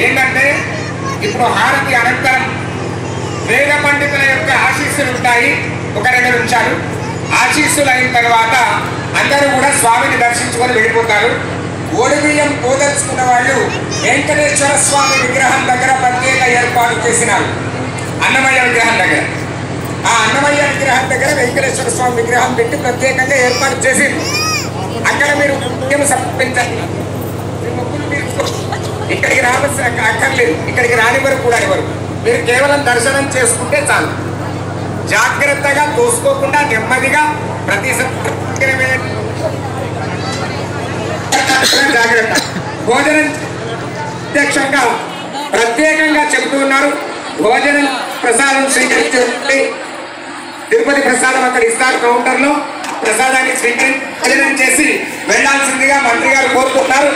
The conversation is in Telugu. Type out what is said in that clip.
ఏంటంటే ఇప్పుడు హారతి అనంతరం వేద పండితుల యొక్క ఆశీస్సులు ఉంటాయి. ఒక 2 నిమిషాలు ఆశీస్సులు అయిన తర్వాత అందరూ కూడా స్వామిని దర్శించుకొని వెళ్ళిపోతారు. ఓడిబియ్యం పోదర్చుకున్న వాళ్ళు వెంకటేశ్వర స్వామి విగ్రహం దగ్గర ప్రత్యేక ఏర్పాటు చేసినారు. అన్నమయ్య విగ్రహం దగ్గర, ఆ అన్నమయ్య విగ్రహం దగ్గర వెంకటేశ్వర స్వామి విగ్రహం పెట్టి ప్రత్యేకంగా ఏర్పాటు చేసి అక్కడ మీరు ముఖ్యం సమర్పించాలి. ఇక్కడికి రావాల్సిన అక్కర్లేదు, ఇక్కడికి రాని వరకు కూడా ఎవరు, మీరు కేవలం దర్శనం చేసుకుంటే చాలు. జాగ్రత్తగా తోసుకోకుండా నెమ్మదిగా ప్రతి జాగ్రత్త. భోజనం ప్రత్యక్షంగా ప్రత్యేకంగా చెబుతూ ఉన్నారు. భోజనం ప్రసాదం స్వీకరించి తిరుపతి ప్రసాదం అక్కడ ఇస్తారు. కౌంటర్లో ప్రసాదాన్ని స్వీకరించి చేసి వెళ్లాల్సిందిగా మంత్రి గారు కోరుతున్నారు.